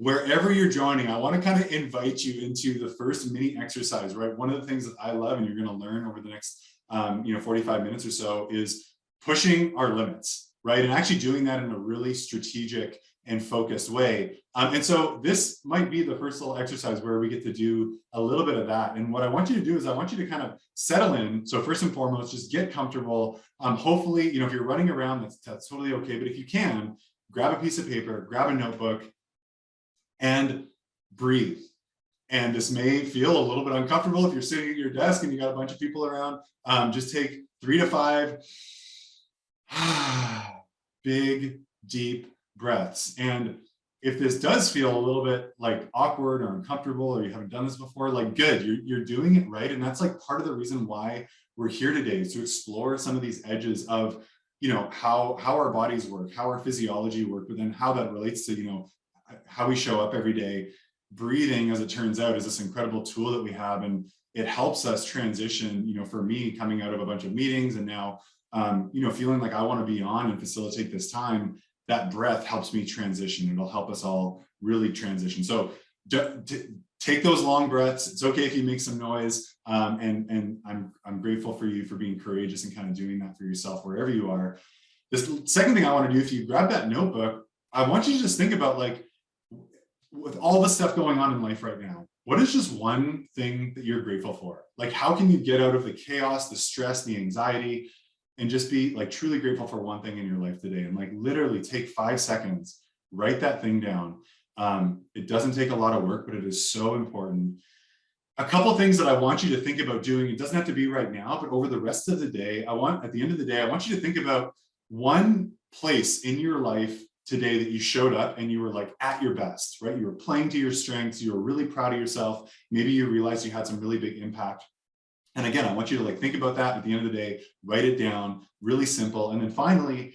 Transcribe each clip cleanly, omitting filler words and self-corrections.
wherever you're joining, I want to kind of invite you into the first mini exercise, right? One of the things that I love and you're going to learn over the next 45 minutes or so is pushing our limits, right? And actually doing that in a really strategic and focused way. And so this might be the first little exercise where we get to do a little bit of that. And what I want you to do is I want you to kind of settle in. So first and foremost, just get comfortable. Hopefully, if you're running around, that's totally okay. But if you can, grab a piece of paper, grab a notebook, and breathe. And this may feel a little bit uncomfortable if you're sitting at your desk and you got a bunch of people around. Just take 3 to 5 big, deep breaths. And if this does feel a little bit like awkward or uncomfortable, or you haven't done this before, like good, you're doing it right. And that's like part of the reason why we're here today, is to explore some of these edges of, how our bodies work, how our physiology work, but then how that relates to, how we show up every day. Breathing, as it turns out, is this incredible tool that we have, and it helps us transition. For me, coming out of a bunch of meetings and now, feeling like I want to be on and facilitate this time, that breath helps me transition. It'll help us all really transition. So take those long breaths. It's okay if you make some noise. And I'm grateful for you for being courageous and kind of doing that for yourself wherever you are. This second thing I want to do, if you grab that notebook, I want you to just think about, like, with all the stuff going on in life right now, what is just one thing that you're grateful for? Like, how can you get out of the chaos, the stress, the anxiety, and just be like truly grateful for one thing in your life today? And like literally take 5 seconds, write that thing down. It doesn't take a lot of work, but it is so important. A couple things that I want you to think about doing, it doesn't have to be right now, but over the rest of the day, at the end of the day, I want you to think about one place in your life today that you showed up and you were like at your best, right? You were playing to your strengths. You were really proud of yourself. Maybe you realized you had some really big impact. And again, I want you to like think about that at the end of the day, write it down, really simple. And then finally,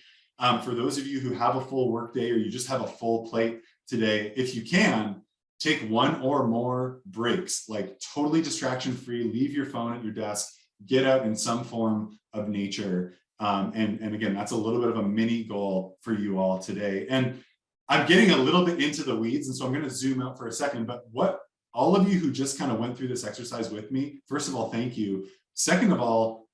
for those of you who have a full work day, or you just have a full plate today, if you can, take one or more breaks, like totally distraction free, leave your phone at your desk, get out in some form of nature. And again, that's a little bit of a mini goal for you all today. And I'm getting a little bit into the weeds, and so I'm going to zoom out for a second. But what all of you who just kind of went through this exercise with me, first of all, thank you. Second of all,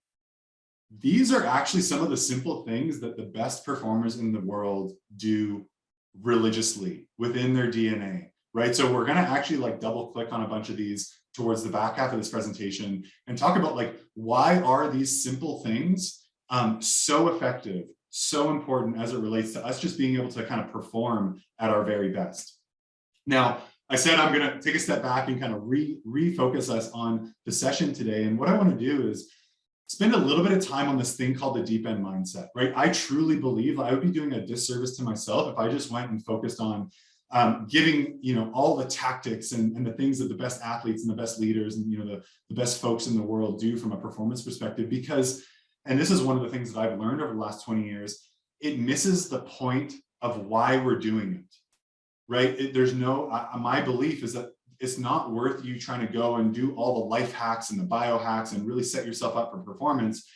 these are actually some of the simple things that the best performers in the world do religiously within their DNA, right? So we're going to actually like double click on a bunch of these towards the back half of this presentation and talk about like, why are these simple things so effective, so important as it relates to us just being able to kind of perform at our very best. Now, I said I'm going to take a step back and kind of refocus us on the session today. And what I want to do is spend a little bit of time on this thing called the deep end mindset, right? I truly believe I would be doing a disservice to myself if I just went and focused on giving, all the tactics and the things that the best athletes and the best leaders and, the best folks in the world do from a performance perspective, because, and this is one of the things that I've learned over the last 20 years, it misses the point of why we're doing it, right? My belief is that it's not worth you trying to go and do all the life hacks and the biohacks and really set yourself up for performance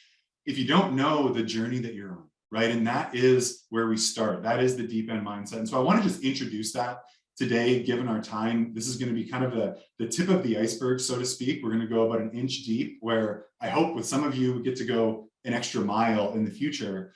if you don't know the journey that you're on, right? And that is where we start. That is the deep end mindset. And so I want to just introduce that today, given our time. This is going to be kind of the tip of the iceberg, so to speak. We're going to go about an inch deep, where I hope with some of you we get to go an extra mile in the future.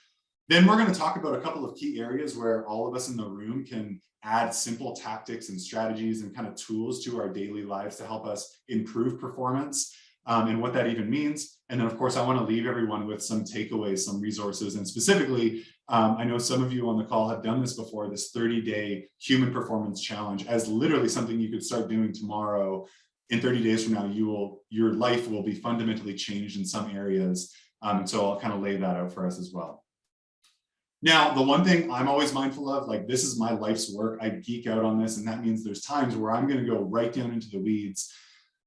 Then we're going to talk about a couple of key areas where all of us in the room can add simple tactics and strategies and kind of tools to our daily lives to help us improve performance, and what that even means. And then, of course, I want to leave everyone with some takeaways, some resources. And specifically, I know some of you on the call have done this before, this 30-day human performance challenge, as literally something you could start doing tomorrow. In 30 days from now, your life will be fundamentally changed in some areas. And so I'll kind of lay that out for us as well. Now, the one thing I'm always mindful of, like, this is my life's work. I geek out on this, and that means there's times where I'm going to go right down into the weeds.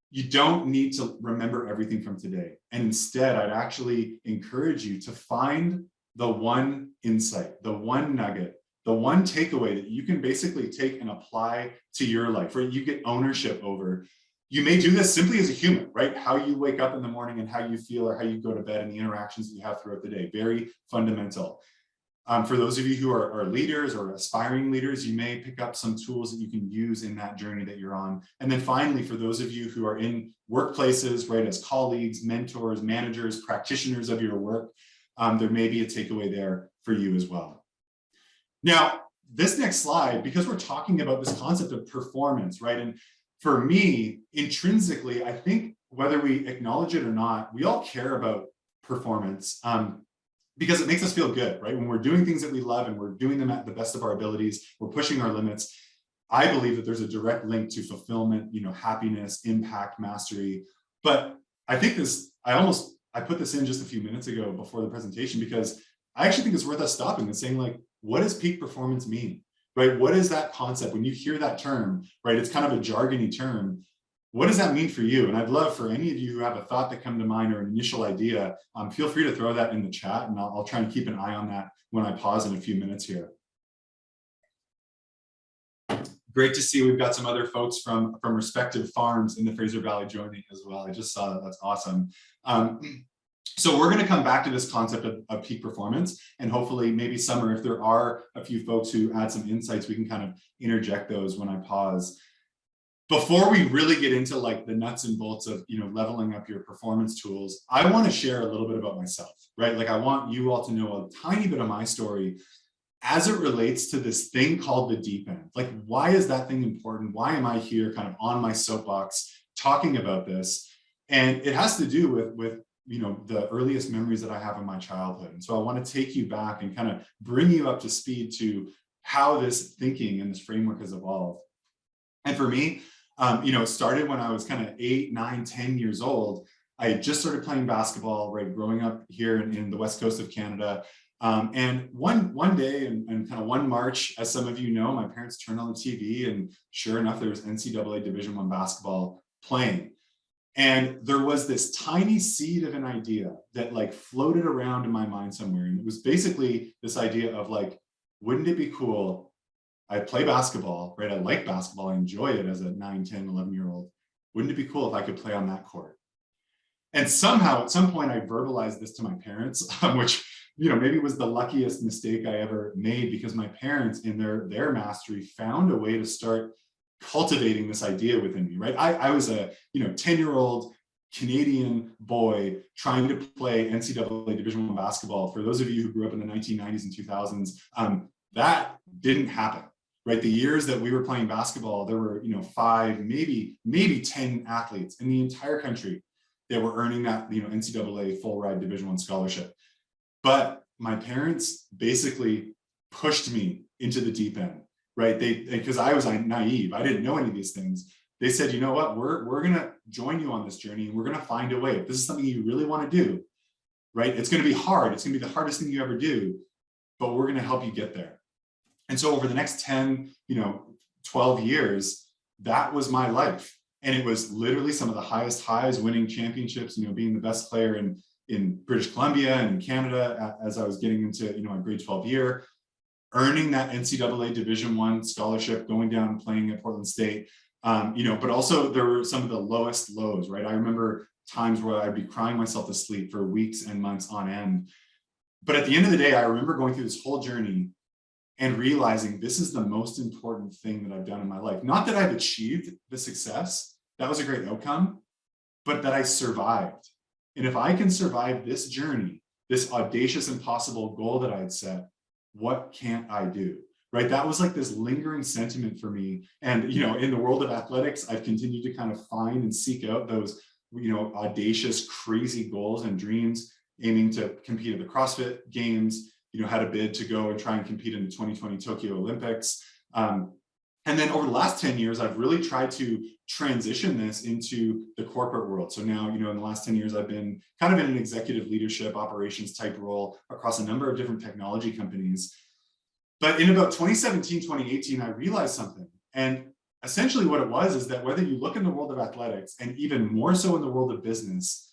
You don't need to remember everything from today. And instead, I'd actually encourage you to find the one insight, the one nugget, the one takeaway that you can basically take and apply to your life, where you get ownership over. You may do this simply as a human, right? How you wake up in the morning and how you feel, or how you go to bed, and the interactions that you have throughout the day. Very fundamental. For those of you who are leaders or aspiring leaders, you may pick up some tools that you can use in that journey that you're on. And then finally, for those of you who are in workplaces, right, as colleagues, mentors, managers, practitioners of your work, there may be a takeaway there for you as well. Now, this next slide, because we're talking about this concept of performance, right? And for me, intrinsically, I think whether we acknowledge it or not, we all care about performance. Because it makes us feel good, right? When we're doing things that we love and we're doing them at the best of our abilities, we're pushing our limits. I believe that there's a direct link to fulfillment, happiness, impact, mastery. But I think I put this in just a few minutes ago before the presentation, because I actually think it's worth us stopping and saying, like, what does peak performance mean, right? What is that concept? When you hear that term, right, it's kind of a jargony term. What does that mean for you? And I'd love for any of you who have a thought that come to mind or an initial idea, feel free to throw that in the chat, and I'll try and keep an eye on that when I pause in a few minutes here. Great to see we've got some other folks from respective farms in the Fraser Valley joining as well. I just saw that. That's awesome. So we're going to come back to this concept of peak performance, and hopefully maybe Summer, if there are a few folks who add some insights, we can kind of interject those when I pause. Before we really get into like the nuts and bolts of leveling up your performance tools, I want to share a little bit about myself, right? Like, I want you all to know a tiny bit of my story as it relates to this thing called the deep end. Like, why is that thing important? Why am I here kind of on my soapbox talking about this? And it has to do with the earliest memories that I have in my childhood. And so I want to take you back and kind of bring you up to speed to how this thinking and this framework has evolved. And for me, it started when I was kind of 8, 9, 10 years old. I had just started playing basketball, right, growing up here in the west coast of Canada. And one day and kind of one March, as some of you know, my parents turned on the TV, and sure enough, there was NCAA Division I basketball playing. And there was this tiny seed of an idea that like floated around in my mind somewhere. And it was basically this idea of like, wouldn't it be cool? I play basketball, right? I like basketball. I enjoy it as a 9, 10, 11-year-old. Wouldn't it be cool if I could play on that court? And somehow at some point I verbalized this to my parents, which, maybe was the luckiest mistake I ever made, because my parents in their mastery found a way to start cultivating this idea within me, right? I was a, 10-year-old Canadian boy trying to play NCAA Division I basketball. For those of you who grew up in the 1990s and 2000s, that didn't happen. Right, the years that we were playing basketball, there were 5, maybe 10 athletes in the entire country that were earning that NCAA full ride Division I scholarship. But my parents basically pushed me into the deep end, right? Because I was naive, I didn't know any of these things. They said, you know what, we're gonna join you on this journey, and we're gonna find a way. If this is something you really want to do, right? It's gonna be hard. It's gonna be the hardest thing you ever do, but we're gonna help you get there. And so over the next 10, 12 years, that was my life. And it was literally some of the highest highs, winning championships, being the best player in British Columbia and in Canada as I was getting into, my grade 12 year, earning that NCAA Division I scholarship, going down and playing at Portland State. But also there were some of the lowest lows, right? I remember times where I'd be crying myself to sleep for weeks and months on end. But at the end of the day, I remember going through this whole journey and realizing this is the most important thing that I've done in my life. Not that I've achieved the success, that was a great outcome, but that I survived. And if I can survive this journey, this audacious, impossible goal that I had set, what can't I do? Right? That was like this lingering sentiment for me. And, in the world of athletics, I've continued to kind of find and seek out those, audacious, crazy goals and dreams, aiming to compete at the CrossFit Games, had a bid to go and try and compete in the 2020 Tokyo Olympics. And then over the last 10 years, I've really tried to transition this into the corporate world. So now, in the last 10 years, I've been kind of in an executive leadership operations type role across a number of different technology companies. But in about 2017, 2018, I realized something. And essentially what it was is that whether you look in the world of athletics, and even more so in the world of business,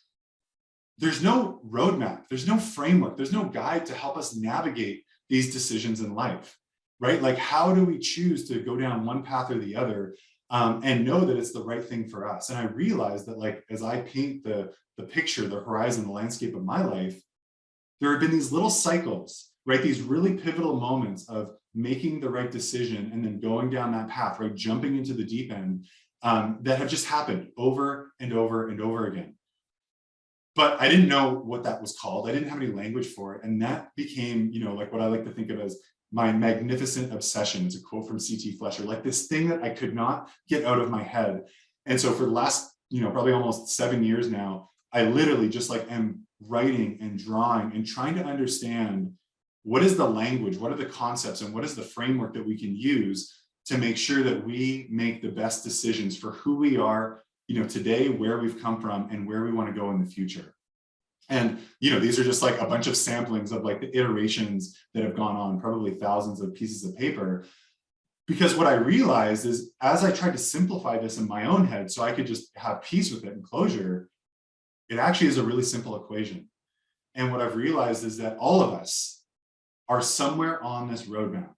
there's no roadmap, there's no framework, there's no guide to help us navigate these decisions in life, right? Like, how do we choose to go down one path or the other, and know that it's the right thing for us? And I realized that, like, as I paint the picture, the horizon, the landscape of my life, there have been these little cycles right? These really pivotal moments of making the right decision and then going down that path, right? Jumping into the deep end, that have just happened over and over and over again. But I didn't know what that was called. I didn't have any language for it. And that became, like what I like to think of as my magnificent obsession. It's a quote from C.T. Fletcher, like this thing that I could not get out of my head. And so for the last, probably almost 7 years now, I literally just like am writing and drawing and trying to understand what is the language, what are the concepts, and what is the framework that we can use to make sure that we make the best decisions for who we are, today, where we've come from, and where we want to go in the future. And, these are just like a bunch of samplings of like the iterations that have gone on, probably thousands of pieces of paper. Because what I realized is as I tried to simplify this in my own head so I could just have peace with it and closure, it actually is a really simple equation. And what I've realized is that all of us are somewhere on this roadmap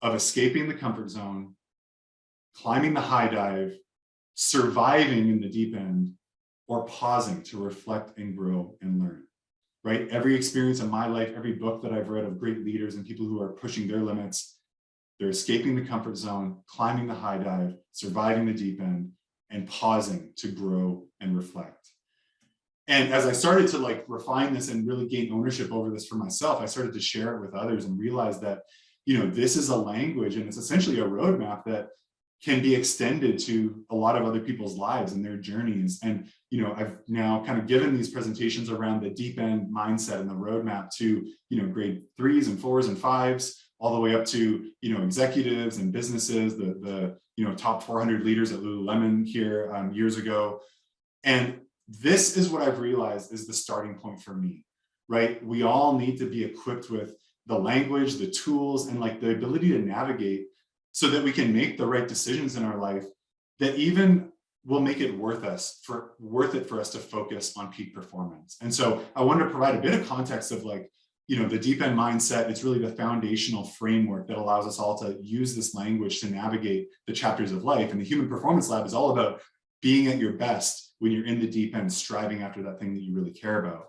of escaping the comfort zone, climbing the high dive, surviving in the deep end, or pausing to reflect and grow and learn, right? Every experience in my life, every book that I've read of great leaders and people who are pushing their limits, they're escaping the comfort zone, climbing the high dive, surviving the deep end, and pausing to grow and reflect. And as I started to like refine this and really gain ownership over this for myself, I started to share it with others and realize that, this is a language and it's essentially a roadmap that can be extended to a lot of other people's lives and their journeys. And, I've now kind of given these presentations around the deep end mindset and the roadmap to, grade 3s and 4s and 5s, all the way up to, executives and businesses, the top 400 leaders at Lululemon here years ago. And this is what I've realized is the starting point for me, right? We all need to be equipped with the language, the tools, and like the ability to navigate so that we can make the right decisions in our life that even will make it worth it for us to focus on peak performance. And so I wanted to provide a bit of context of like, the deep end mindset. It's really the foundational framework that allows us all to use this language to navigate the chapters of life. And the Human Performance Lab is all about being at your best when you're in the deep end, striving after that thing that you really care about.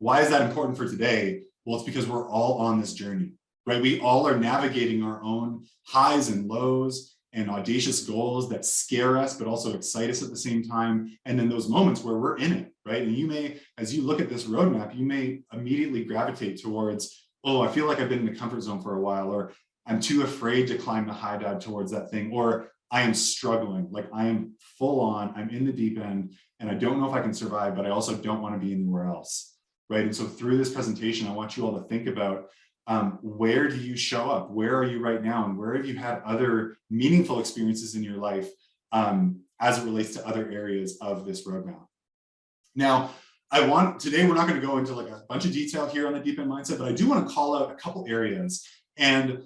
Why is that important for today? Well, it's because we're all on this journey, right? We all are navigating our own highs and lows and audacious goals that scare us, but also excite us at the same time. And then those moments where we're in it, right? And you may, as you look at this roadmap, you may immediately gravitate towards, oh, I feel like I've been in the comfort zone for a while, or I'm too afraid to climb the high dive towards that thing, or I am struggling, like I am full on, I'm in the deep end, and I don't know if I can survive, but I also don't want to be anywhere else, right? And so through this presentation, I want you all to think about where do you show up? Where are you right now? And where have you had other meaningful experiences in your life as it relates to other areas of this roadmap? Now, today we're not going to go into like a bunch of detail here on the deep end mindset, but I do want to call out a couple areas. And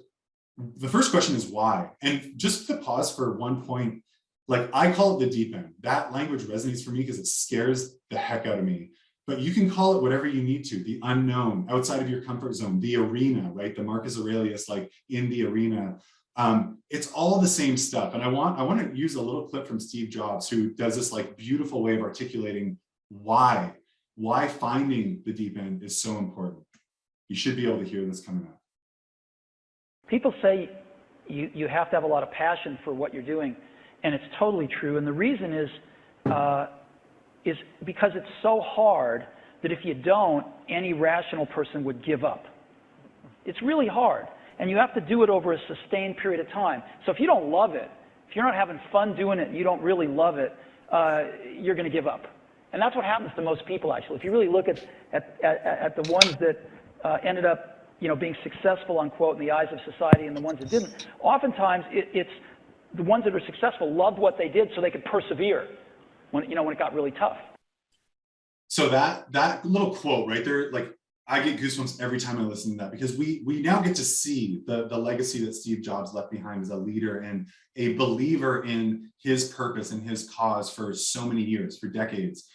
the first question is why? And just to pause for one point, like I call it the deep end. That language resonates for me because it scares the heck out of me. But you can call it whatever you need to, the unknown, outside of your comfort zone, the arena, right? The Marcus Aurelius, like in the arena. It's all the same stuff. And I want to use a little clip from Steve Jobs, who does this like beautiful way of articulating why finding the deep end is so important. You should be able to hear this coming up. People say you have to have a lot of passion for what you're doing, and it's totally true. And the reason is because it's so hard that if you don't, any rational person would give up. It's really hard, and you have to do it over a sustained period of time. So if you don't love it, if you're not having fun doing it and you don't really love it, you're going to give up. And that's what happens to most people, actually. If you really look at the ones that ended up being successful, unquote, in the eyes of society and the ones that didn't, oftentimes it's the ones that are successful loved what they did so they could persevere when it got really tough. So that little quote right there, like I get goosebumps every time I listen to that, because we now get to see the legacy that Steve Jobs left behind as a leader and a believer in his purpose and his cause for so many years, for decades.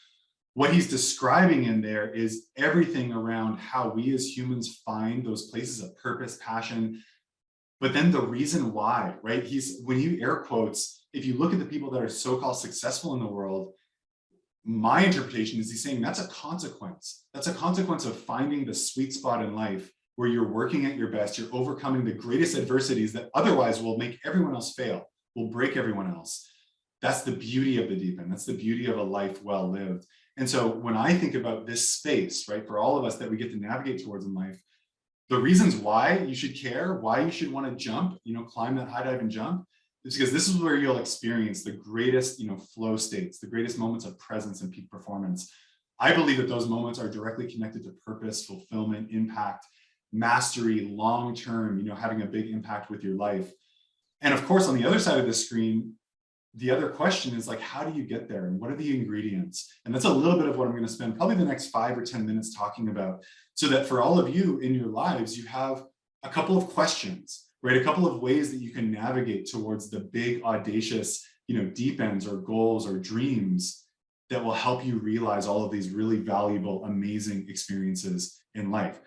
What he's describing in there is everything around how we as humans find those places of purpose, passion, but then the reason why, right? When you air quotes, if you look at the people that are so-called successful in the world, my interpretation is he's saying that's a consequence. That's a consequence of finding the sweet spot in life where you're working at your best, you're overcoming the greatest adversities that otherwise will make everyone else fail, will break everyone else. That's the beauty of the deep end. That's the beauty of a life well lived. And so when I think about this space, right, for all of us that we get to navigate towards in life, the reasons why you should care, why you should want to jump, climb that high dive and jump, is because this is where you'll experience the greatest, flow states, the greatest moments of presence and peak performance. I believe that those moments are directly connected to purpose, fulfillment, impact, mastery, long-term, having a big impact with your life. And of course, on the other side of the screen, the other question is like, how do you get there? And what are the ingredients? And that's a little bit of what I'm going to spend probably the next 5 or 10 minutes talking about, so that for all of you in your lives, you have a couple of questions, right? A couple of ways that you can navigate towards the big, audacious, deep ends or goals or dreams that will help you realize all of these really valuable, amazing experiences in life.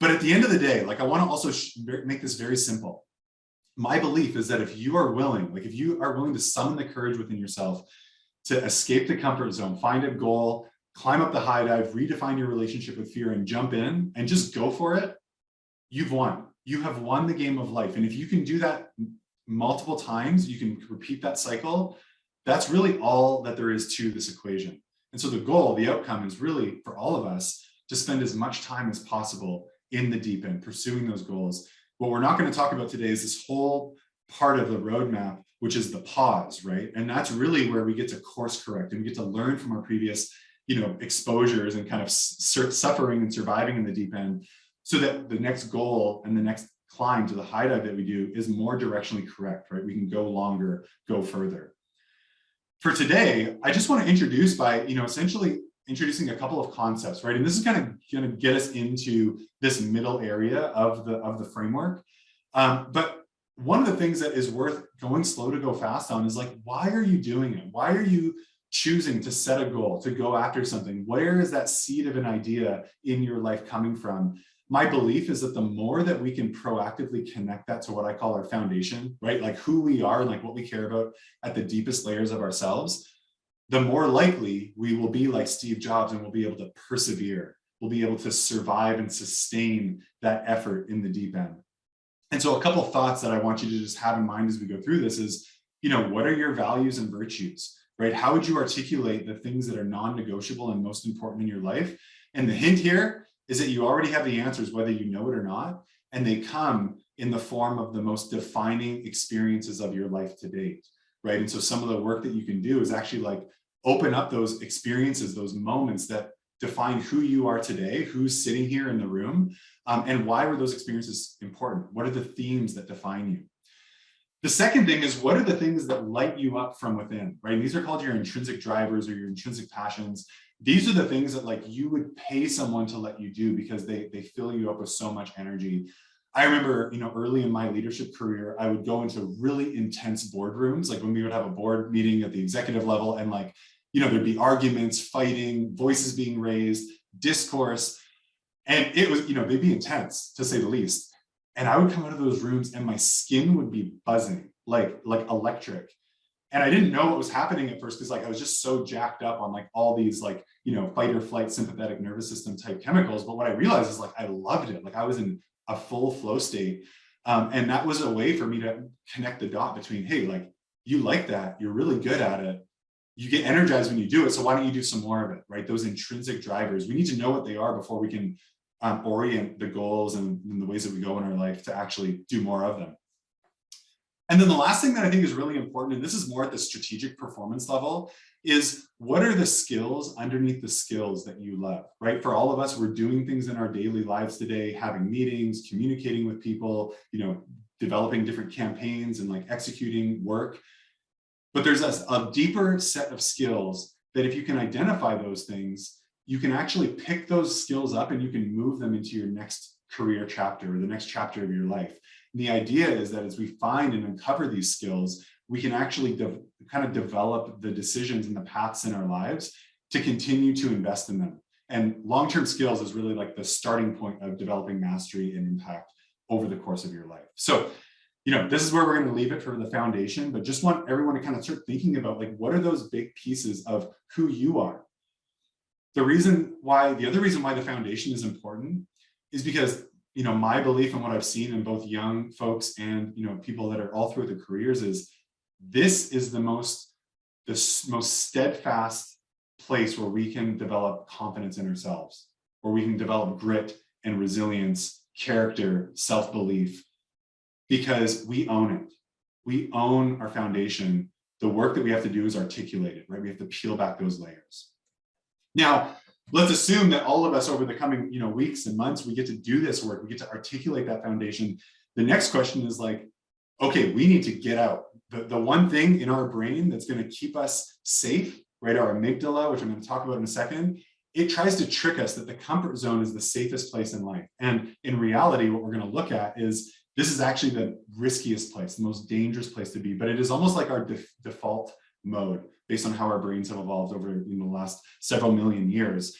But at the end of the day, like, I want to also make this very simple. My belief is that if you are willing to summon the courage within yourself to escape the comfort zone, find a goal, climb up the high dive, redefine your relationship with fear and jump in and just go for it, you've won. You have won the game of life. And if you can do that multiple times, you can repeat that cycle. That's really all that there is to this equation. And so the goal, the outcome is really for all of us to spend as much time as possible in the deep end, pursuing those goals. What we're not going to talk about today is this whole part of the roadmap, which is the pause, right? And that's really where we get to course correct and we get to learn from our previous, exposures and kind of suffering and surviving in the deep end, so that the next goal and the next climb to the high dive that we do is more directionally correct, right? We can go longer, go further. For today, I just want to introduce by, essentially introducing a couple of concepts, right? And this is kind of going to get us into this middle area of the framework. But one of the things that is worth going slow to go fast on is like, why are you doing it? Why are you choosing to set a goal, to go after something? Where is that seed of an idea in your life coming from? My belief is that the more that we can proactively connect that to what I call our foundation, right? Like who we are and like what we care about at the deepest layers of ourselves, the more likely we will be like Steve Jobs and we'll be able to persevere. We'll be able to survive and sustain that effort in the deep end. And so a couple of thoughts that I want you to just have in mind as we go through this is, what are your values and virtues, right? How would you articulate the things that are non-negotiable and most important in your life? And the hint here is that you already have the answers, whether you know it or not, and they come in the form of the most defining experiences of your life to date, right? And so some of the work that you can do is actually like open up those experiences, those moments that define who you are today, who's sitting here in the room, and why were those experiences important? What are the themes that define you? The second thing is, what are the things that light you up from within, right? And these are called your intrinsic drivers or your intrinsic passions. These are the things that like you would pay someone to let you do because they fill you up with so much energy. I remember, early in my leadership career, I would go into really intense boardrooms, like when we would have a board meeting at the executive level and like, there'd be arguments, fighting, voices being raised, discourse. And it was, they'd be intense to say the least. And I would come out of those rooms and my skin would be buzzing, like electric. And I didn't know what was happening at first because like I was just so jacked up on like all these like, fight or flight, sympathetic nervous system type chemicals. But what I realized is like I loved it. Like I was in a full flow state. And that was a way for me to connect the dot between, hey, like you like that, you're really good at it. You get energized when you do it. So why don't you do some more of it, right? Those intrinsic drivers, we need to know what they are before we can orient the goals and the ways that we go in our life to actually do more of them. And then the last thing that I think is really important, and this is more at the strategic performance level, is what are the skills underneath the skills that you love, right? For all of us, we're doing things in our daily lives today, having meetings, communicating with people, developing different campaigns and like executing work. But there's a deeper set of skills that if you can identify those things, you can actually pick those skills up and you can move them into your next career chapter or the next chapter of your life. And the idea is that as we find and uncover these skills, we can actually kind of develop the decisions and the paths in our lives to continue to invest in them. And long-term skills is really like the starting point of developing mastery and impact over the course of your life. So, this is where we're going to leave it for the foundation, but just want everyone to kind of start thinking about like, what are those big pieces of who you are? The other reason why the foundation is important is because my belief and what I've seen in both young folks and, people that are all through their careers is this is the most steadfast place where we can develop confidence in ourselves, where we can develop grit and resilience, character, self-belief, because we own it. We own our foundation. The work that we have to do is articulate it, right? We have to peel back those layers. Now, let's assume that all of us over the coming, weeks and months, we get to do this work. We get to articulate that foundation. The next question is like, okay, we need to get out. The one thing in our brain that's going to keep us safe, right? Our amygdala, which I'm going to talk about in a second, it tries to trick us that the comfort zone is the safest place in life. And in reality, what we're going to look at is this is actually the riskiest place, the most dangerous place to be, but it is almost like our default mode based on how our brains have evolved over the last several million years.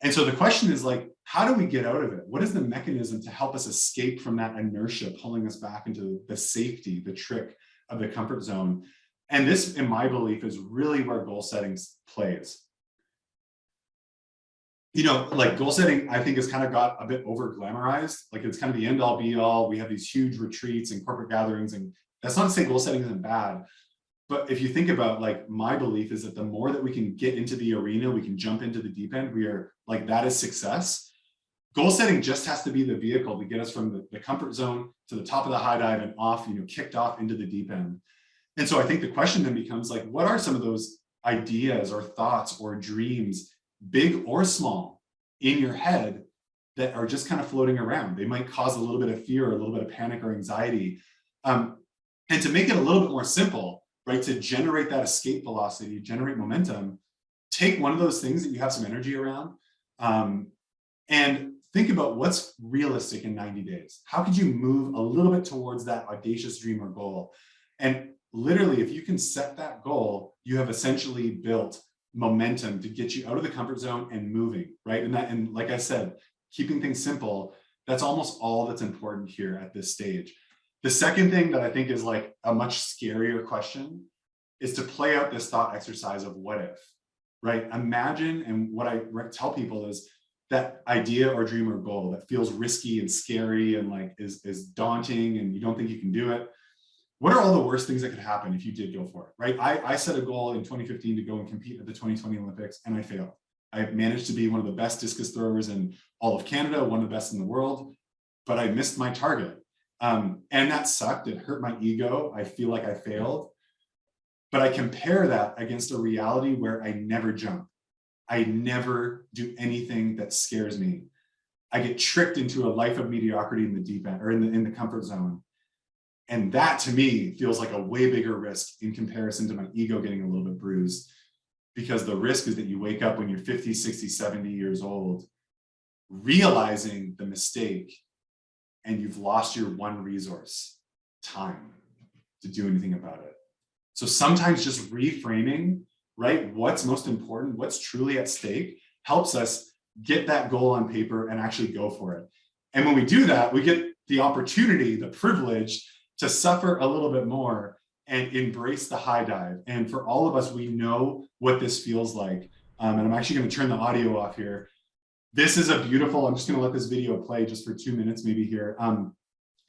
And so the question is like, how do we get out of it? What is the mechanism to help us escape from that inertia, pulling us back into the safety, the trick of the comfort zone? And this, in my belief, is really where goal setting plays. Like goal setting, I think has kind of got a bit over glamorized. Like it's kind of the end all be all. We have these huge retreats and corporate gatherings, and that's not to say goal setting isn't bad. But if you think about, like, my belief is that the more that we can get into the arena, we can jump into the deep end, we are like, that is success. Goal setting just has to be the vehicle to get us from the comfort zone to the top of the high dive and off, kicked off into the deep end. And so I think the question then becomes like, what are some of those ideas or thoughts or dreams, big or small, in your head that are just kind of floating around? They might cause a little bit of fear or a little bit of panic or anxiety. And to make it a little bit more simple, right, to generate that escape velocity, generate momentum, take one of those things that you have some energy around, and think about what's realistic in 90 days. How could you move a little bit towards that audacious dream or goal? And literally, if you can set that goal, you have essentially built momentum to get you out of the comfort zone and moving, right? And like I said, keeping things simple, that's almost all that's important here at this stage. The second thing that I think is like a much scarier question is to play out this thought exercise of what if, right? Imagine, and what I tell people is that idea or dream or goal that feels risky and scary and like is daunting and you don't think you can do it. What are all the worst things that could happen if you did go for it, right? I set a goal in 2015 to go and compete at the 2020 Olympics, and I failed. I managed to be one of the best discus throwers in all of Canada, one of the best in the world, but I missed my target. And that sucked. It hurt my ego. I feel like I failed. But I compare that against a reality where I never jump. I never do anything that scares me. I get tricked into a life of mediocrity in the deep end or in the comfort zone. And that to me feels like a way bigger risk in comparison to my ego getting a little bit bruised, because the risk is that you wake up when you're 50, 60, 70 years old, realizing the mistake, and you've lost your one resource, time, to do anything about it. So sometimes just reframing, right, what's most important, what's truly at stake, helps us get that goal on paper and actually go for it. And when we do that, we get the opportunity, the privilege to suffer a little bit more and embrace the high dive. And for all of us, we know what this feels like. And I'm actually going to turn the audio off here. This is a beautiful, I'm just going to let this video play just for 2 minutes maybe here.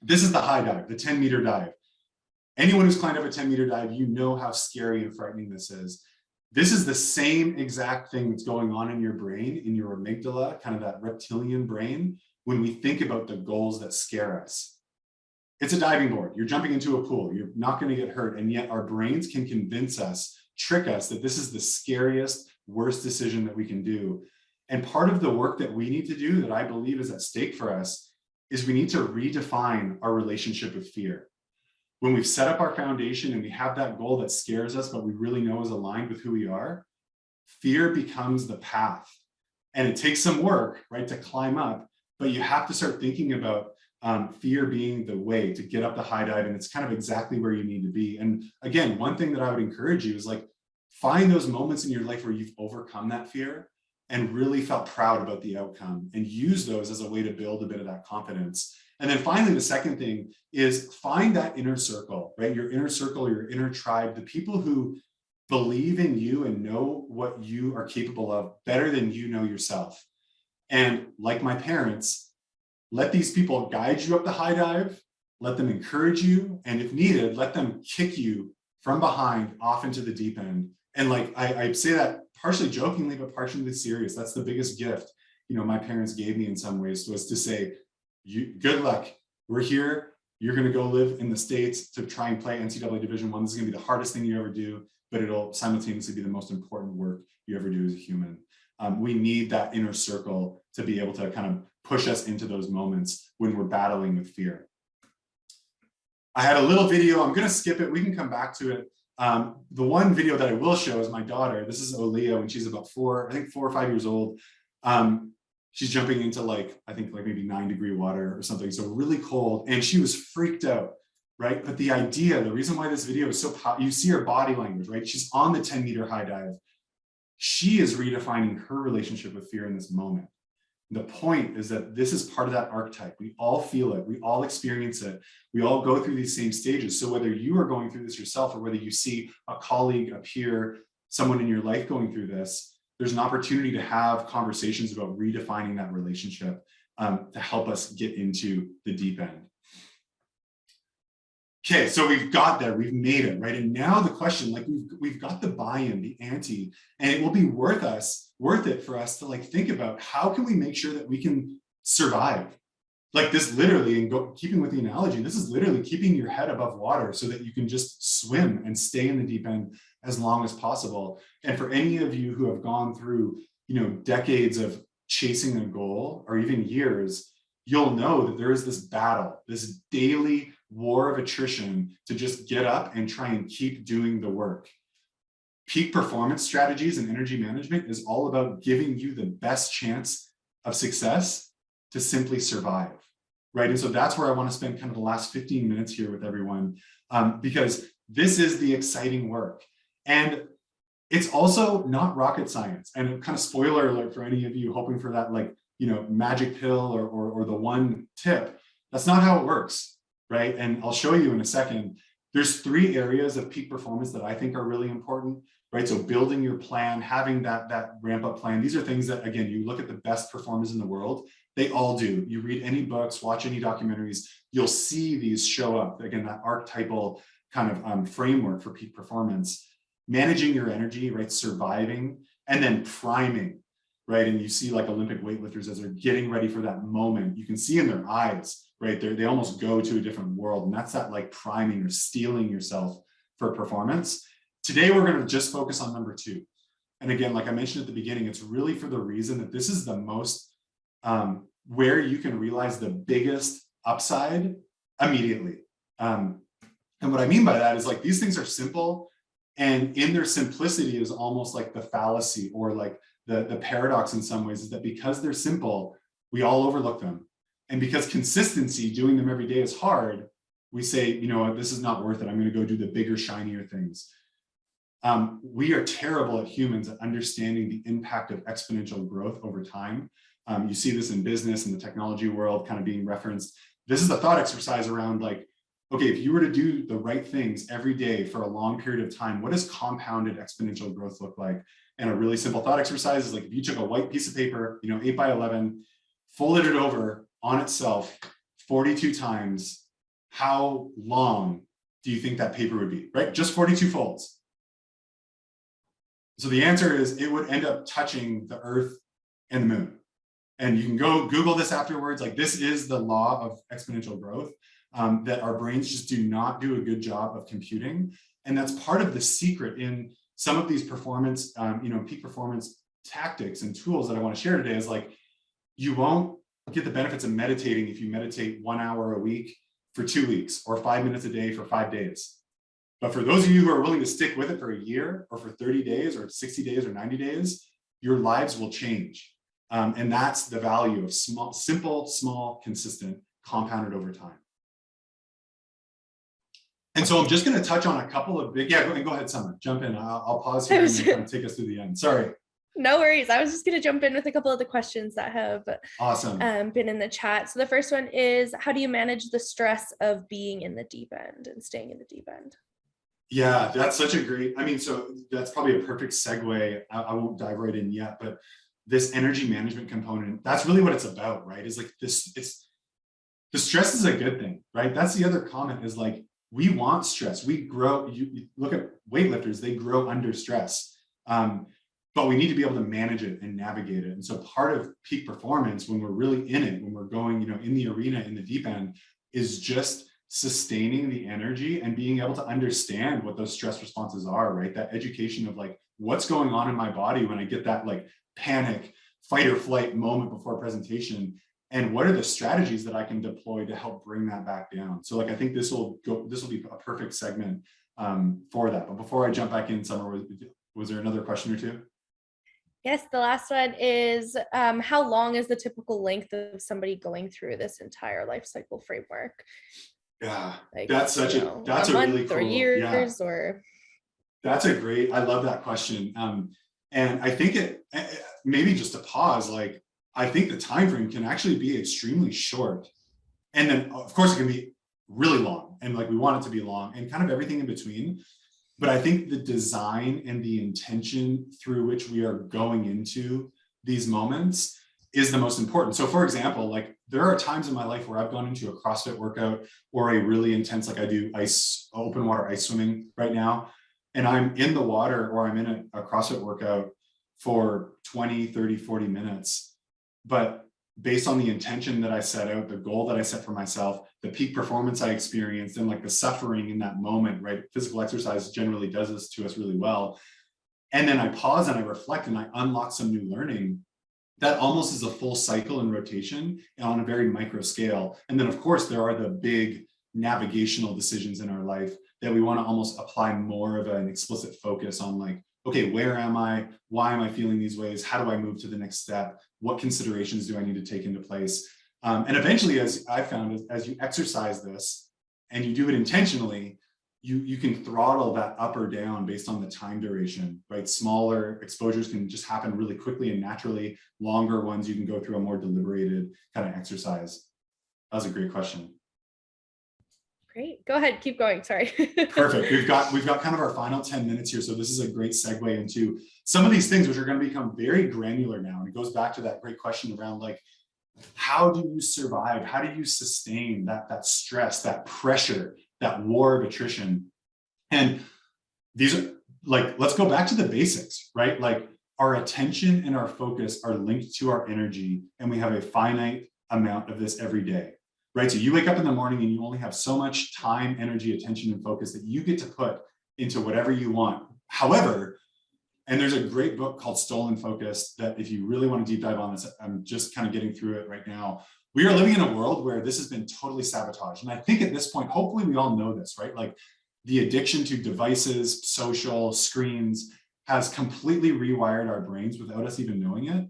This is the high dive, the 10-meter dive. Anyone who's climbed up a 10-meter dive, you know how scary and frightening this is. This is the same exact thing that's going on in your brain, in your amygdala, kind of that reptilian brain, when we think about the goals that scare us. It's a diving board. You're jumping into a pool. You're not going to get hurt. And yet our brains can convince us, trick us that this is the scariest, worst decision that we can do. And part of the work that we need to do, that I believe is at stake for us, is we need to redefine our relationship with fear. When we've set up our foundation and we have that goal that scares us, but we really know is aligned with who we are, fear becomes the path. And it takes some work, right, to climb up, but you have to start thinking about fear being the way to get up the high dive, and it's kind of exactly where you need to be. And again, one thing that I would encourage you is like, find those moments in your life where you've overcome that fear and really felt proud about the outcome, and use those as a way to build a bit of that confidence. And then finally, the second thing is find that inner circle, right? Your inner circle, your inner tribe, the people who believe in you and know what you are capable of better than you know yourself. And like my parents, let these people guide you up the high dive, let them encourage you, and if needed, let them kick you from behind off into the deep end. And like, I say that partially jokingly, but partially serious. That's the biggest gift, you know, my parents gave me in some ways, was to say, good luck. We're here. You're going to go live in the States to try and play NCAA Division I. This is going to be the hardest thing you ever do, but it'll simultaneously be the most important work you ever do as a human. We need that inner circle to be able to kind of push us into those moments when we're battling with fear. I had a little video. I'm going to skip it. We can come back to it. The one video that I will show is my daughter. This is Olea when she's about 4 or 5 years old. She's jumping into like, I think like maybe 9-degree water or something. So really cold. And she was freaked out, right? But the idea, the reason why this video is so powerful, you see her body language, right? She's on the 10-meter high dive. She is redefining her relationship with fear in this moment. The point is that this is part of that archetype. We all feel it. We all experience it. We all go through these same stages. So whether you are going through this yourself or whether you see a colleague, a peer, someone in your life going through this, there's an opportunity to have conversations about redefining that relationship to help us get into the deep end. Okay, so we've got there, we've made it, right? And now the question, like we've got the buy-in, the ante, and it will be worth it for us to like think about how can we make sure that we can survive? Like this literally, and keeping with the analogy, this is literally keeping your head above water so that you can just swim and stay in the deep end as long as possible. And for any of you who have gone through, you know, decades of chasing a goal or even years, you'll know that there is this battle, this daily war of attrition to just get up and try and keep doing the work. Peak performance strategies and energy management is all about giving you the best chance of success to simply survive, right? And so that's where I want to spend kind of the last 15 minutes here with everyone, because this is the exciting work. And it's also not rocket science. And kind of spoiler alert for any of you hoping for that, like, you know, magic pill or the one tip. That's not how it works, right? And I'll show you in a second. There's 3 areas of peak performance that I think are really important, right? So building your plan, having that ramp up plan. These are things that, again, you look at the best performers in the world, they all do. You read any books, watch any documentaries, you'll see these show up. Again, that archetypal kind of framework for peak performance. Managing your energy, right? Surviving, and then priming, right? And you see like Olympic weightlifters as they're getting ready for that moment, you can see in their eyes, right? They almost go to a different world. And that's that like priming or steeling yourself for performance. Today, we're going to just focus on number 2. And again, like I mentioned at the beginning, it's really for the reason that this is the most where you can realize the biggest upside immediately. And what I mean by that is like these things are simple, and in their simplicity is almost like the fallacy or like the paradox in some ways, is that because they're simple, we all overlook them. And because consistency, doing them every day, is hard, we say, you know what, this is not worth it. I'm going to go do the bigger, shinier things. We are terrible at humans at understanding the impact of exponential growth over time. You see this in business and the technology world kind of being referenced. This is a thought exercise around like, okay, if you were to do the right things every day for a long period of time, what does compounded exponential growth look like? And a really simple thought exercise is like, if you took a white piece of paper, you know, 8 by 11, folded it over on itself 42 times, how long do you think that paper would be, right? Just 42 folds. So the answer is it would end up touching the Earth and the moon. And you can go Google this afterwards. Like this is the law of exponential growth. That our brains just do not do a good job of computing. And that's part of the secret in some of these performance, peak performance tactics and tools that I want to share today is like, you won't get the benefits of meditating if you meditate 1 hour a week for 2 weeks or 5 minutes a day for 5 days. But for those of you who are willing to stick with it for a year or for 30 days or 60 days or 90 days, your lives will change. And that's the value of simple, small, consistent, compounded over time. And so I'm just going to touch on a couple of big, go ahead, Summer, jump in. I'll pause here and then kind of take us through the end. Sorry. No worries. I was just going to jump in with a couple of the questions that have awesome been in the chat. So the first one is, how do you manage the stress of being in the deep end and staying in the deep end? Yeah, that's such a great, so that's probably a perfect segue. I won't dive right in yet, but this energy management component, that's really what it's about, right? Is like this, the stress is a good thing, right? That's the other comment is like, we want stress. We grow, you look at weightlifters, they grow under stress. But we need to be able to manage it and navigate it. And so part of peak performance, when we're really in it, when we're going, in the arena, in the deep end, is just sustaining the energy and being able to understand what those stress responses are, right? That education of like, what's going on in my body when I get that like panic, fight or flight moment before a presentation, and what are the strategies that I can deploy to help bring that back down. So like, I think this will be a perfect segment for that. But before I jump back in, Summer, was there another question or two? Yes, the last one is how long is the typical length of somebody going through this entire life cycle framework? Yeah, Like, that's such that's a really month cool, or years or. That's a great, I love that question. And I think maybe just to pause, like, I think the time frame can actually be extremely short. And then of course it can be really long, and like we want it to be long, and kind of everything in between. But I think the design and the intention through which we are going into these moments is the most important. So for example, like there are times in my life where I've gone into a CrossFit workout or a really intense, like I do open water ice swimming right now, and I'm in the water or I'm in a CrossFit workout for 20, 30, 40 minutes. But based on the intention that I set out, the goal that I set for myself, the peak performance I experienced, and like the suffering in that moment, right? Physical exercise generally does this to us really well. And then I pause and I reflect and I unlock some new learning. That almost is a full cycle and rotation on a very micro scale. And then of course, there are the big navigational decisions in our life that we want to almost apply more of an explicit focus on, like, okay, where am I? Why am I feeling these ways? How do I move to the next step? What considerations do I need to take into place? And eventually, as I found, as you exercise this and you do it intentionally, you can throttle that up or down based on the time duration, right? Smaller exposures can just happen really quickly and naturally. Longer ones, you can go through a more deliberated kind of exercise. That was a great question. Great. Go ahead. Keep going. Sorry. Perfect. We've got kind of our final 10 minutes here. So this is a great segue into some of these things, which are going to become very granular now. And it goes back to that great question around, like, how do you survive? How do you sustain that stress, that pressure, that war of attrition? And these are like, let's go back to the basics, right? Like our attention and our focus are linked to our energy, and we have a finite amount of this every day. Right? So you wake up in the morning and you only have so much time, energy, attention, and focus that you get to put into whatever you want. However, and there's a great book called Stolen Focus that if you really want to deep dive on this, I'm just kind of getting through it right now. We are living in a world where this has been totally sabotaged. And I think at this point, hopefully we all know this, right? Like the addiction to devices, social, screens has completely rewired our brains without us even knowing it,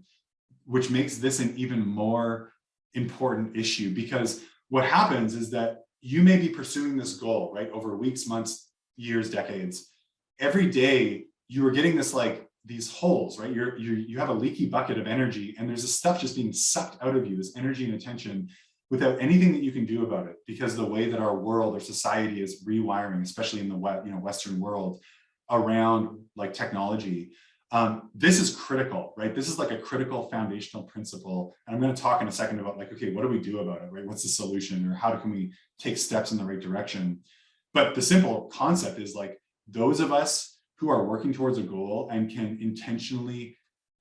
which makes this an even more important issue. Because what happens is that you may be pursuing this goal, right, over weeks, months, years, decades. Every day you are getting this, like, these holes, right? You have a leaky bucket of energy, and there's this stuff just being sucked out of you, this energy and attention, without anything that you can do about it, because the way that our world or society is rewiring, especially in the Western world, around like technology. This is critical, right? This is like a critical foundational principle. And I'm going to talk in a second about, like, okay, what do we do about it, right? What's the solution, or how can we take steps in the right direction? But the simple concept is, like, those of us who are working towards a goal and can intentionally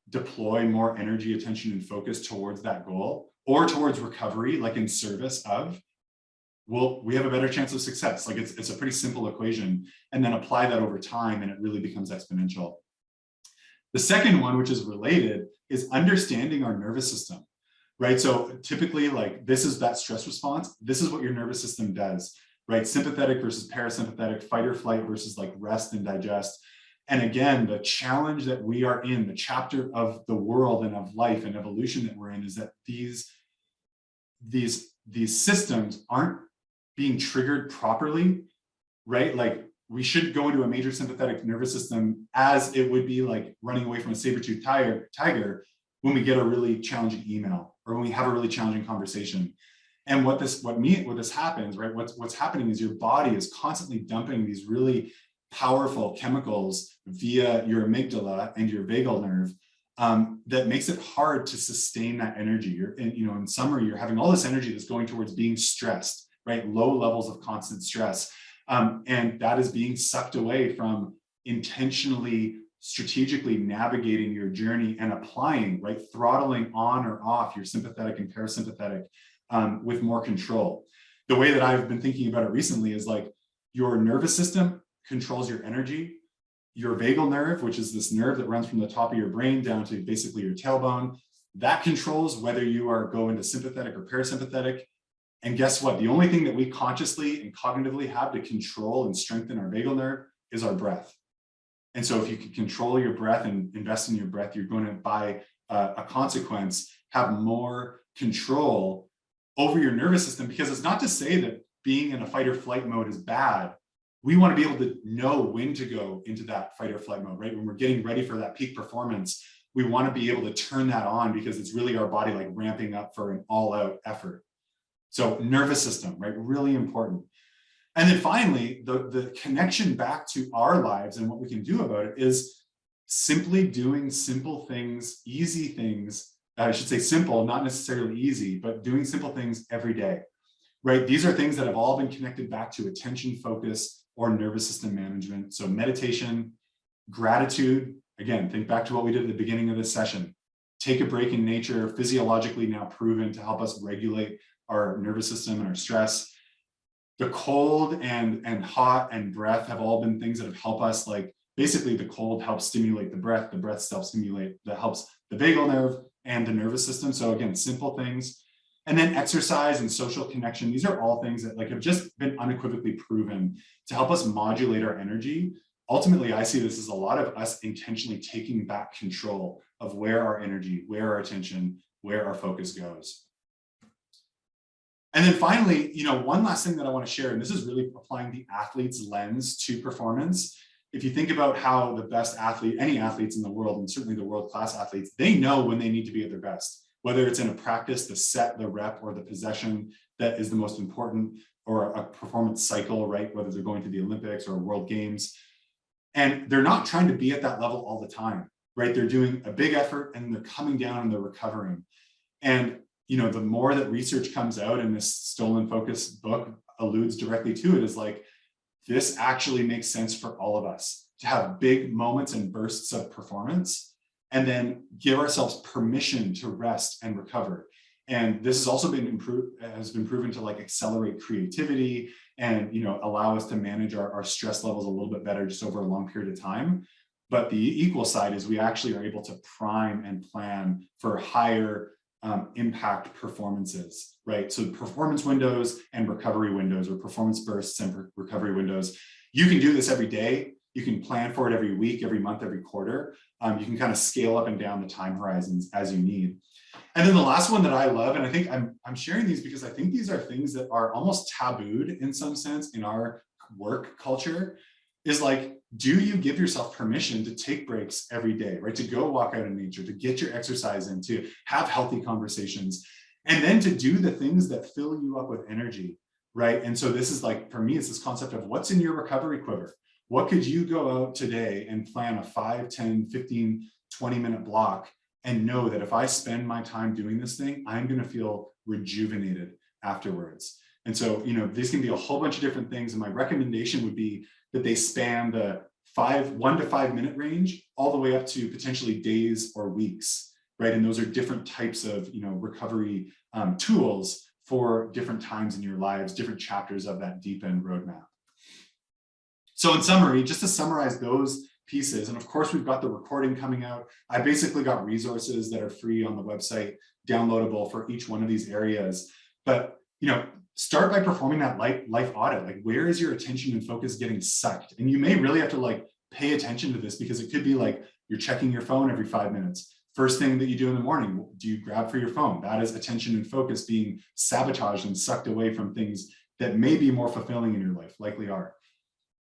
deploy more energy, attention, and focus towards that goal, or towards recovery, like in service of, we have a better chance of success. Like it's a pretty simple equation, and then apply that over time and it really becomes exponential. The second one, which is related, is understanding our nervous system, right? So typically, like, this is that stress response. This is what your nervous system does, right? Sympathetic versus parasympathetic, fight or flight versus like rest and digest. And again, the challenge that we are in, the chapter of the world and of life and evolution that we're in, is that these systems aren't being triggered properly, right? Like, we should go into a major sympathetic nervous system as it would be like running away from a saber-toothed tiger when we get a really challenging email or when we have a really challenging conversation. And what this happens, right? What's happening is your body is constantly dumping these really powerful chemicals via your amygdala and your vagal nerve that makes it hard to sustain that energy. You're in summary, you're having all this energy that's going towards being stressed, right? Low levels of constant stress. And that is being sucked away from intentionally, strategically navigating your journey and applying, right? Throttling on or off your sympathetic and parasympathetic with more control. The way that I've been thinking about it recently is like your nervous system controls your energy. Your vagal nerve, which is this nerve that runs from the top of your brain down to basically your tailbone, that controls whether you are going to sympathetic or parasympathetic. And guess what? The only thing that we consciously and cognitively have to control and strengthen our vagal nerve is our breath. And so if you can control your breath and invest in your breath, you're going to, by a consequence, have more control over your nervous system, because it's not to say that being in a fight or flight mode is bad. We want to be able to know when to go into that fight or flight mode, right? When we're getting ready for that peak performance, we want to be able to turn that on because it's really our body like ramping up for an all-out effort. So nervous system, right? Really important. And then finally, the connection back to our lives and what we can do about it is simply doing simple things, easy things. I should say simple, not necessarily easy, but doing simple things every day, right? These are things that have all been connected back to attention, focus, or nervous system management. So meditation, gratitude, again, think back to what we did at the beginning of this session. Take a break in nature, physiologically now proven to help us regulate our nervous system and our stress. The cold and hot and breath have all been things that have helped us, like basically the cold helps stimulate the breath self-stimulate, that helps the vagal nerve and the nervous system. So again, simple things. And then exercise and social connection. These are all things that like have just been unequivocally proven to help us modulate our energy. Ultimately, I see this as a lot of us intentionally taking back control of where our energy, where our attention, where our focus goes. And then finally, one last thing that I want to share, and this is really applying the athlete's lens to performance. If you think about how the best athlete, any athletes in the world, and certainly the world-class athletes, they know when they need to be at their best. Whether it's in a practice, the set, the rep, or the possession that is the most important, or a performance cycle, right? Whether they're going to the Olympics or World Games. And they're not trying to be at that level all the time, right? They're doing a big effort and they're coming down and they're recovering. And, the more that research comes out, and this Stolen Focus book alludes directly to it, is like, this actually makes sense for all of us to have big moments and bursts of performance, and then give ourselves permission to rest and recover. And this has also been proven to like accelerate creativity and allow us to manage our stress levels a little bit better just over a long period of time. But the equal side is we actually are able to prime and plan for higher impact performances, right? So performance windows and recovery windows, or performance bursts and recovery windows. You can do this every day. You can plan for it every week, every month, every quarter. You can kind of scale up and down the time horizons as you need. And then the last one that I love, and I think I'm sharing these because I think these are things that are almost tabooed in some sense in our work culture, is like, do you give yourself permission to take breaks every day, right? To go walk out in nature, to get your exercise in, to have healthy conversations, and then to do the things that fill you up with energy, right? And so this is like, for me, it's this concept of what's in your recovery quiver. What could you go out today and plan a 5, 10, 15, 20-minute block and know that if I spend my time doing this thing, I'm going to feel rejuvenated afterwards. And so, these can be a whole bunch of different things. And my recommendation would be that they span the 1 to 5 minute range all the way up to potentially days or weeks, right? And those are different types of, recovery tools for different times in your lives, different chapters of that deep end roadmap. So in summary, just to summarize those pieces, and of course we've got the recording coming out. I basically got resources that are free on the website, downloadable for each one of these areas. But, start by performing that life audit. Like, where is your attention and focus getting sucked? And you may really have to like pay attention to this, because it could be like you're checking your phone every 5 minutes. First thing that you do in the morning, do you grab for your phone? That is attention and focus being sabotaged and sucked away from things that may be more fulfilling in your life, likely are,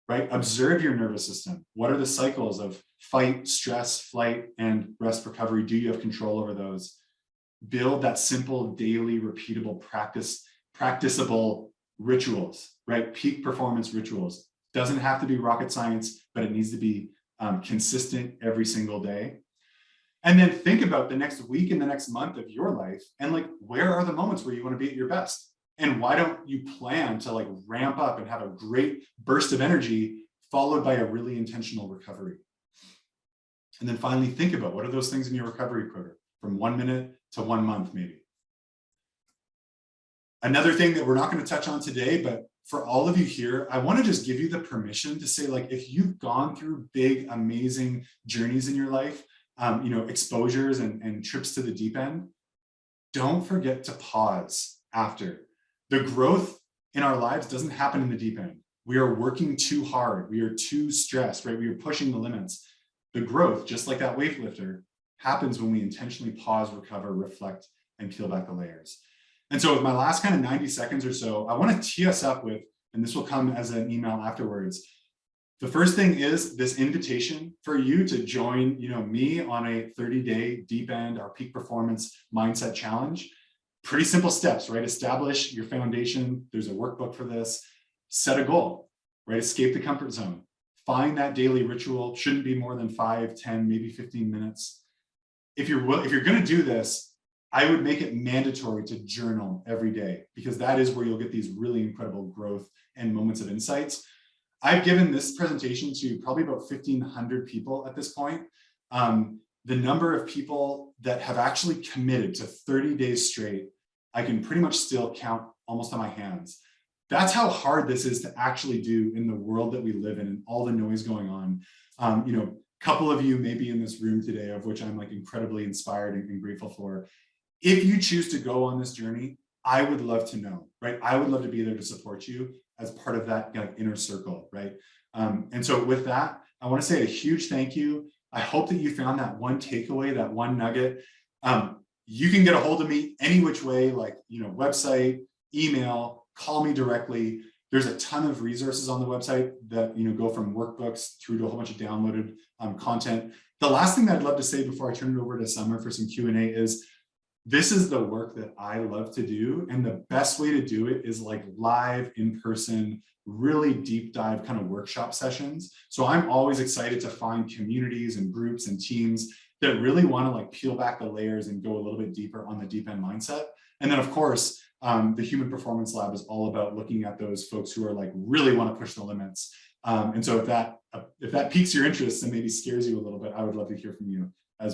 right? Observe your nervous system. What are the cycles of fight, stress, flight, and rest recovery? Do you have control over those? Build that simple, daily, repeatable practicable rituals, right? Peak performance rituals. Doesn't have to be rocket science, but it needs to be consistent every single day. And then think about the next week and the next month of your life, and like, where are the moments where you want to be at your best? And why don't you plan to like ramp up and have a great burst of energy followed by a really intentional recovery? And then finally, think about what are those things in your recovery quota from 1 minute to 1 month, maybe. Another thing that we're not going to touch on today, but for all of you here, I want to just give you the permission to say, like, if you've gone through big, amazing journeys in your life, exposures and trips to the deep end, don't forget to pause after. The growth in our lives doesn't happen in the deep end. We are working too hard. We are too stressed, right? We are pushing the limits. The growth, just like that weightlifter, happens when we intentionally pause, recover, reflect, and peel back the layers. And so with my last kind of 90 seconds or so, I want to tee us up with, and this will come as an email afterwards. The first thing is this invitation for you to join, me on a 30-day deep end, our peak performance mindset challenge. Pretty simple steps, right? Establish your foundation. There's a workbook for this. Set a goal, right? Escape the comfort zone. Find that daily ritual. Shouldn't be more than 5, 10, maybe 15 minutes. If you're going to do this, I would make it mandatory to journal every day, because that is where you'll get these really incredible growth and moments of insights. I've given this presentation to probably about 1,500 people at this point. The number of people that have actually committed to 30 days straight, I can pretty much still count almost on my hands. That's how hard this is to actually do in the world that we live in and all the noise going on. A couple of you may be in this room today, of which I'm like incredibly inspired and grateful for. If you choose to go on this journey, I would love to know, right? I would love to be there to support you as part of that inner circle, right? And so with that, I want to say a huge thank you. I hope that you found that one takeaway, that one nugget. You can get a hold of me any which way, like, website, email, call me directly. There's a ton of resources on the website that, go from workbooks through to a whole bunch of downloaded content. The last thing that I'd love to say before I turn it over to Summer for some Q&A is, this is the work that I love to do. And the best way to do it is like live, in-person, really deep dive kind of workshop sessions. So I'm always excited to find communities and groups and teams that really want to like peel back the layers and go a little bit deeper on the deep end mindset. And then of course, the Human Performance Lab is all about looking at those folks who are like really want to push the limits. And so if that piques your interest and maybe scares you a little bit, I would love to hear from you